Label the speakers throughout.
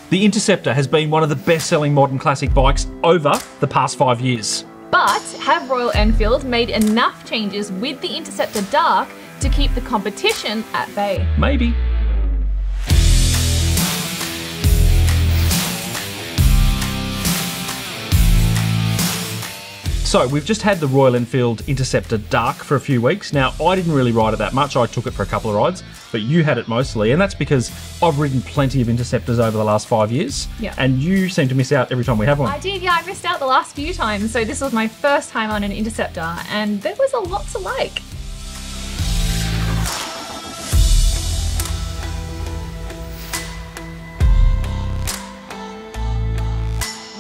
Speaker 1: The Interceptor has been one of the best-selling modern classic bikes over the past 5 years.
Speaker 2: But have Royal Enfield made enough changes with the Interceptor Dark to keep the competition at bay?
Speaker 1: Maybe. So we've just had the Royal Enfield Interceptor Dark for a few weeks. Now, I didn't really ride it that much. I took it for a couple of rides, but you had it mostly. And that's because I've ridden plenty of Interceptors over the last 5 years.
Speaker 2: Yeah.
Speaker 1: And you seem to miss out every time we have one.
Speaker 2: I did, yeah, I missed out the last few times. So this was my first time on an Interceptor and there was a lot to like.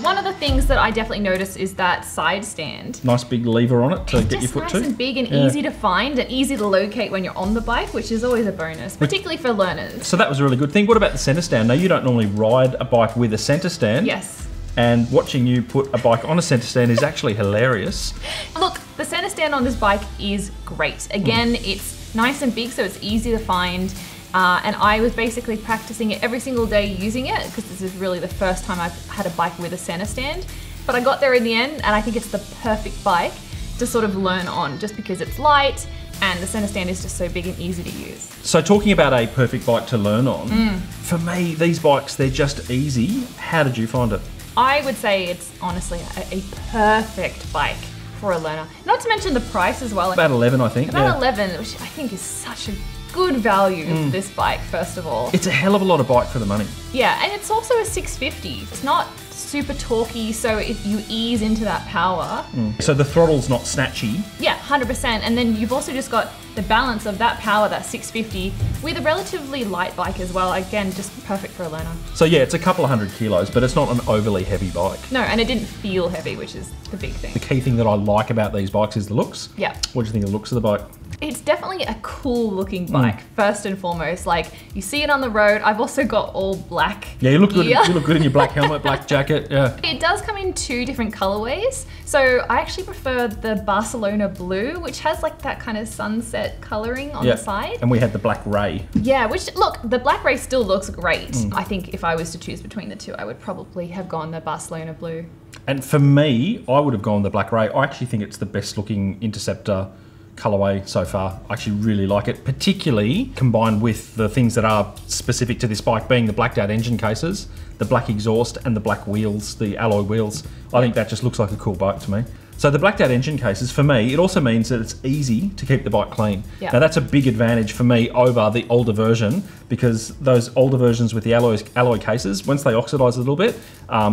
Speaker 2: One of the things that I definitely noticed is that side stand.
Speaker 1: Nice big lever on it to get your foot
Speaker 2: nice
Speaker 1: to.
Speaker 2: and big and easy to find and easy to locate when you're on the bike, which is always a bonus, particularly for learners.
Speaker 1: So that was a really good thing. What about the centre stand? Now, you don't normally ride a bike with a centre stand.
Speaker 2: Yes.
Speaker 1: And watching you put a bike on a centre stand is actually hilarious.
Speaker 2: Look, the centre stand on this bike is great. Again, it's nice and big, so it's easy to find. And I was basically practicing it every single day using it because this is really the first time I've had a bike with a center stand. But I got there in the end and I think it's the perfect bike to sort of learn on just because it's light and the center stand is just so big and easy to use.
Speaker 1: So talking about a perfect bike to learn on, for me, these bikes, they're just easy. How did you find it?
Speaker 2: I would say it's honestly a perfect bike for a learner. Not to mention the price as well.
Speaker 1: About 11, I think.
Speaker 2: About 11, which I think is such a good value for this bike, first of all.
Speaker 1: It's a hell of a lot of bike for the money.
Speaker 2: Yeah, and it's also a 650. It's not super torquey, so if you ease into that power.
Speaker 1: So the throttle's not snatchy.
Speaker 2: Yeah, 100%. And then you've also just got the balance of that power, that 650, with a relatively light bike as well. Again, just perfect for a learner.
Speaker 1: So yeah, it's a couple of 100 kilos, but it's not an overly heavy bike.
Speaker 2: No, and it didn't feel heavy, which is the big thing.
Speaker 1: The key thing that I like about these bikes is the looks.
Speaker 2: Yeah.
Speaker 1: What do you think of the looks of the bike?
Speaker 2: It's definitely a cool looking bike, first and foremost. Like, you see it on the road. I've also got all black
Speaker 1: Yeah, you look good.
Speaker 2: gear.
Speaker 1: You look good in your black helmet, black jacket. Yeah.
Speaker 2: It does come in 2 different colorways. So I actually prefer the Barcelona blue, which has like that kind of sunset coloring on the side.
Speaker 1: And we had the black ray.
Speaker 2: Yeah, which, look, the black ray still looks great. I think if I was to choose between the two, I would probably have gone the Barcelona blue.
Speaker 1: And for me, I would have gone the black ray. I actually think it's the best looking Interceptor colorway so far. I actually really like it, particularly combined with the things that are specific to this bike, being the blacked out engine cases, the black exhaust and the black wheels, the alloy wheels. I think that just looks like a cool bike to me. So the blacked out engine cases, for me, it also means that it's easy to keep the bike clean.
Speaker 2: Yeah.
Speaker 1: Now that's a big advantage for me over the older version, because those older versions with the alloy cases, once they oxidize a little bit,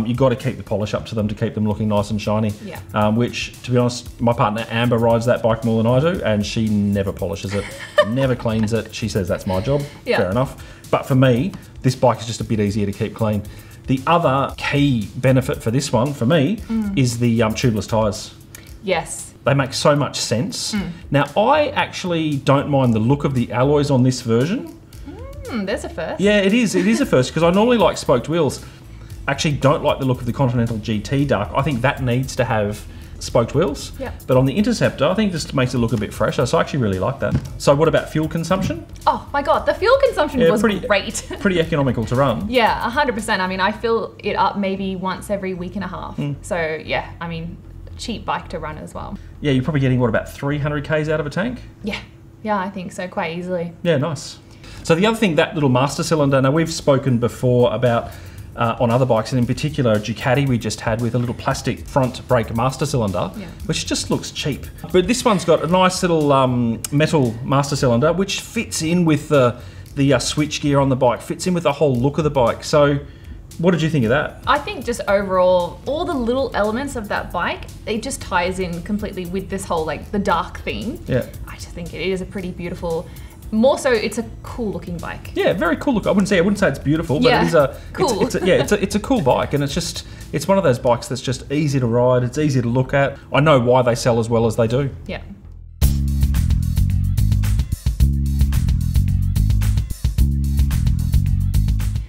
Speaker 1: you've got to keep the polish up to them to keep them looking nice and shiny.
Speaker 2: Yeah.
Speaker 1: Which, to be honest, my partner Amber rides that bike more than I do, and she never polishes it, never cleans it. She says that's my job.
Speaker 2: Yeah.
Speaker 1: Fair enough. But for me, this bike is just a bit easier to keep clean. The other key benefit for this one, for me, is the tubeless tyres.
Speaker 2: Yes.
Speaker 1: They make so much sense. Now, I actually don't mind the look of the alloys on this version.
Speaker 2: There's a first.
Speaker 1: Yeah, it is a first, because I normally like spoked wheels. Actually don't like the look of the Continental GT Dark. I think that needs to have spoked wheels.
Speaker 2: Yeah.
Speaker 1: But on the Interceptor, I think this makes it look a bit fresher, so I actually really like that. So what about fuel consumption?
Speaker 2: Oh my God, the fuel consumption was great.
Speaker 1: Pretty economical to run.
Speaker 2: Yeah, 100%. I mean, I fill it up maybe once every week and a half. So yeah, I mean, cheap bike to run as well.
Speaker 1: Yeah, you're probably getting, what, about 300 Ks out of a tank?
Speaker 2: Yeah, I think so, quite easily.
Speaker 1: Yeah, nice. So the other thing, that little master cylinder, now we've spoken before about on other bikes, and in particular Ducati we just had with a little plastic front brake master cylinder, which just looks cheap. But this one's got a nice little metal master cylinder which fits in with the switch gear on the bike, fits in with the whole look of the bike. So what did you think of that?
Speaker 2: I think just overall, all the little elements of that bike, it just ties in completely with this whole, like, the dark theme.
Speaker 1: Yeah.
Speaker 2: I just think it is a pretty beautiful, more so it's a cool looking bike.
Speaker 1: Yeah, very cool look. I wouldn't say it's beautiful, but it is
Speaker 2: cool.
Speaker 1: It's a cool bike, and it's one of those bikes that's just easy to ride, it's easy to look at. I know why they sell as well as they do.
Speaker 2: Yeah.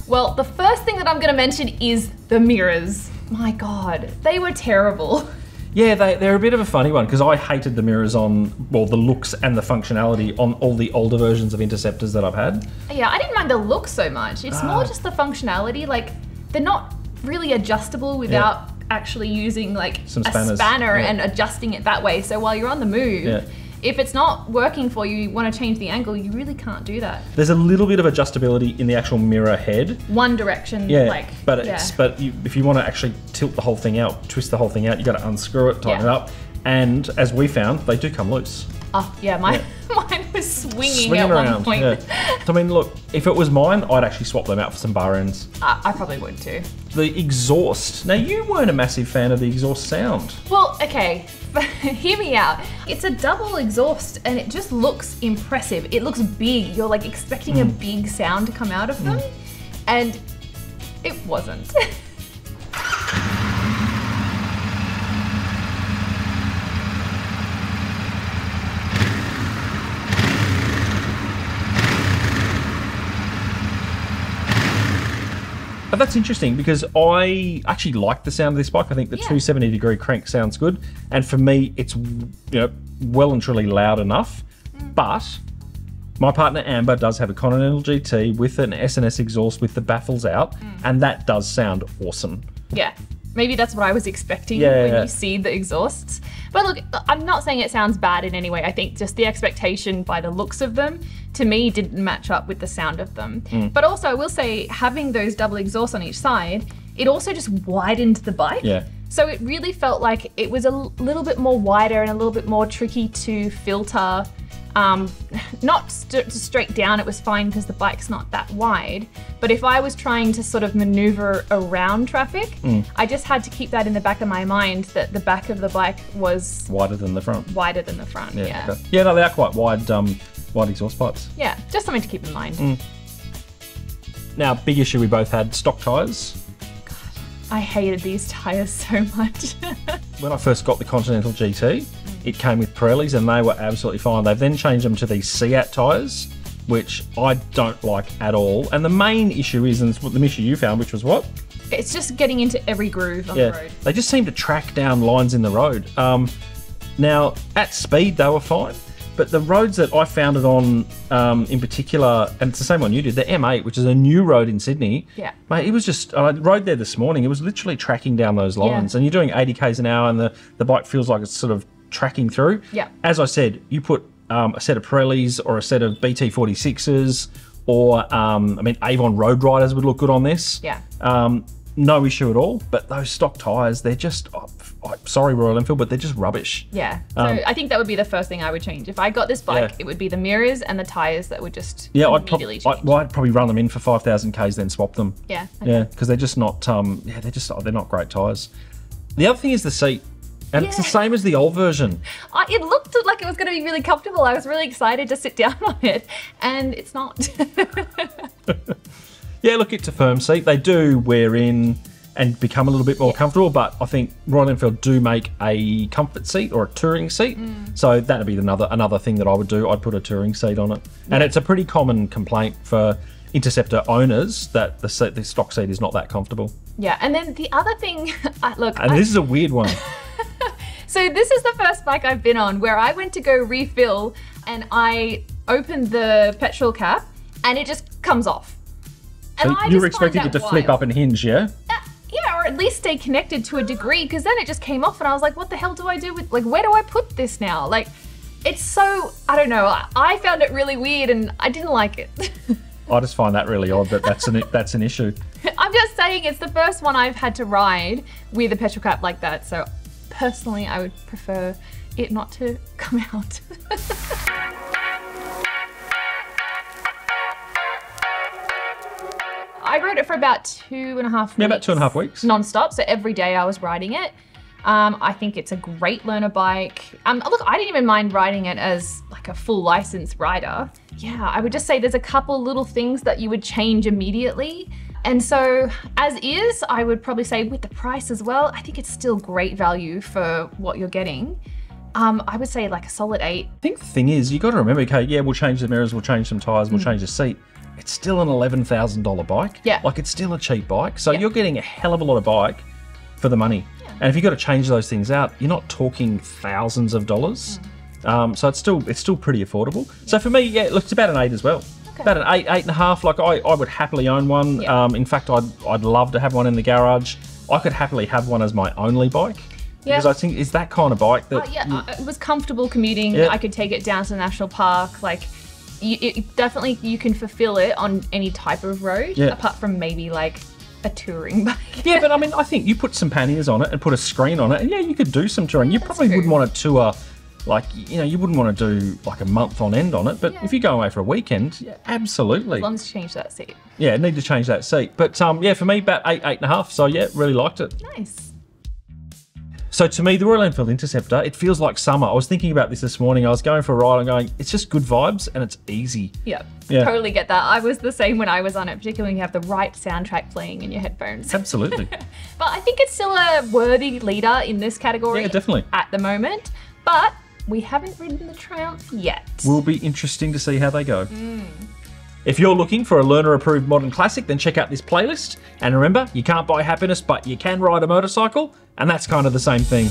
Speaker 2: Well, the first thing that I'm going to mention is the mirrors. My God, they were terrible.
Speaker 1: Yeah, they're a bit of a funny one, because I hated the mirrors on, well, the looks and the functionality on all the older versions of Interceptors that I've had.
Speaker 2: Yeah, I didn't mind the look so much. It's more just the functionality. Like, they're not really adjustable without actually using like
Speaker 1: some
Speaker 2: a spanner and adjusting it that way. So while you're on the move, if it's not working for you, you want to change the angle, you really can't do that.
Speaker 1: There's a little bit of adjustability in the actual mirror head.
Speaker 2: One direction,
Speaker 1: if you want to actually tilt the whole thing out, twist the whole thing out, you got to unscrew it, tighten it up. And as we found, they do come loose.
Speaker 2: Oh, yeah, mine was swinging at
Speaker 1: around,
Speaker 2: one point.
Speaker 1: Yeah. I mean, look, if it was mine, I'd actually swap them out for some bar ends.
Speaker 2: I probably would too.
Speaker 1: The exhaust. Now, you weren't a massive fan of the exhaust sound.
Speaker 2: Well, okay, hear me out. It's a double exhaust and it just looks impressive. It looks big. You're like expecting a big sound to come out of them, and it wasn't.
Speaker 1: But that's interesting because I actually like the sound of this bike. I think the 270-degree crank sounds good. And for me, it's well and truly loud enough. But my partner Amber does have a Continental GT with an S&S exhaust with the baffles out. And that does sound awesome.
Speaker 2: Yeah. Maybe that's what I was expecting when you see the exhausts. But look, I'm not saying it sounds bad in any way. I think just the expectation by the looks of them, to me, didn't match up with the sound of them. But also, I will say, having those double exhausts on each side, it also just widened the bike.
Speaker 1: Yeah.
Speaker 2: So it really felt like it was a little bit more wider and a little bit more tricky to filter. Not straight down, it was fine because the bike's not that wide. But if I was trying to sort of maneuver around traffic, I just had to keep that in the back of my mind that the back of the bike was
Speaker 1: wider than the front.
Speaker 2: Wider than the front, yeah.
Speaker 1: Okay. Yeah, no, they are quite wide, wide exhaust pipes.
Speaker 2: Yeah, just something to keep in mind.
Speaker 1: Now, big issue we both had, stock tyres.
Speaker 2: I hated these tyres so much.
Speaker 1: When I first got the Continental GT, it came with Pirellis and they were absolutely fine. They've then changed them to these Seat tyres, which I don't like at all. And the main issue is, and the issue you found, which was what?
Speaker 2: It's just getting into every groove on the road.
Speaker 1: They just seem to track down lines in the road. Now, at speed, they were fine. But the roads that I found it on, in particular, and it's the same one you did, the M8, which is a new road in Sydney.
Speaker 2: Yeah.
Speaker 1: Mate, it was just, I rode there this morning, it was literally tracking down those lines. And you're doing 80 k's an hour and the bike feels like it's sort of tracking through.
Speaker 2: Yeah.
Speaker 1: As I said, you put a set of Pirellis or a set of BT46s or, Avon Road Riders would look good on this.
Speaker 2: Yeah.
Speaker 1: No issue at all. But those stock tyres, they're just, sorry Royal Enfield, but they're just rubbish.
Speaker 2: Yeah. So I think that would be the first thing I would change. If I got this bike, it would be the mirrors and the tyres that would just immediately change.
Speaker 1: I'd probably run them in for 5,000 k's, then swap them.
Speaker 2: Yeah. Okay.
Speaker 1: Yeah, because they're just not, they're not great tyres. The other thing is the seat. And it's the same as the old version.
Speaker 2: It looked like it was going to be really comfortable. I was really excited to sit down on it, and it's not. Yeah, look, it's a firm seat. They do wear in and become a little bit more comfortable, but I think Royal Enfield do make a comfort seat or a touring seat. So that'd be another thing that I would do. I'd put a touring seat on it. And it's a pretty common complaint for Interceptor owners that the stock seat is not that comfortable. Yeah, and then the other thing,
Speaker 1: this is a weird one.
Speaker 2: So this is the first bike I've been on where I went to go refill and I opened the petrol cap and it just comes off.
Speaker 1: So you were expecting it to flip up and hinge, yeah?
Speaker 2: Yeah, or at least stay connected to a degree, because then it just came off and I was like, what the hell do I do with, where do I put this now? It's so, I don't know. I found it really weird and I didn't like it.
Speaker 1: I just find that really odd that that's an issue.
Speaker 2: I'm just saying it's the first one I've had to ride with a petrol cap like that. So personally, I would prefer it not to come out. I rode it for about 2.5 weeks.
Speaker 1: Yeah, about 2.5 weeks.
Speaker 2: Non-stop, so every day I was riding it. I think it's a great learner bike. Look, I didn't even mind riding it as like a full licensed rider. Yeah, I would just say there's a couple little things that you would change immediately. And so as is, I would probably say with the price as well, I think it's still great value for what you're getting. I would say like a solid 8.
Speaker 1: I think the thing is, you got to remember, okay, yeah, we'll change the mirrors, we'll change some tyres, we'll change the seat. It's still an $11,000 bike.
Speaker 2: Yeah.
Speaker 1: Like it's still a cheap bike. So you're getting a hell of a lot of bike for the money. Yeah. And if you've got to change those things out, you're not talking thousands of dollars. So it's still pretty affordable. Yeah. So for me, yeah, look, it's about an 8 as well. About an 8.5. Like I would happily own one.
Speaker 2: Yeah.
Speaker 1: In fact, I'd love to have one in the garage. I could happily have one as my only bike.
Speaker 2: Yeah.
Speaker 1: Because I think it's that kind of bike that...
Speaker 2: it was comfortable commuting.
Speaker 1: Yeah.
Speaker 2: I could take it down to the national park. Like, definitely you can fulfill it on any type of road,
Speaker 1: Yeah.
Speaker 2: apart from maybe like a touring bike.
Speaker 1: Yeah, but I mean, I think you put some panniers on it and put a screen on it, and yeah, you could do some touring. You probably
Speaker 2: true.
Speaker 1: wouldn't want to tour, like, you know, you wouldn't want to do like a month on end on it, but if you go away for a weekend, yeah, absolutely.
Speaker 2: As long as you change that seat.
Speaker 1: Yeah, need to change that seat. But yeah, for me, about 8.5. So yeah, really liked it.
Speaker 2: Nice.
Speaker 1: So to me, the Royal Enfield Interceptor, it feels like summer. I was thinking about this morning. I was going for a ride and going, it's just good vibes and it's easy.
Speaker 2: Yeah,
Speaker 1: Yeah.
Speaker 2: totally get that. I was the same when I was on it, particularly when you have the right soundtrack playing in your headphones.
Speaker 1: Absolutely.
Speaker 2: But I think it's still a worthy leader in this category.
Speaker 1: Yeah, definitely.
Speaker 2: At the moment. But we haven't ridden the Triumph yet.
Speaker 1: Will be interesting to see how they go. If you're looking for a learner-approved modern classic, then check out this playlist. And remember, you can't buy happiness, but you can ride a motorcycle, and that's kind of the same thing.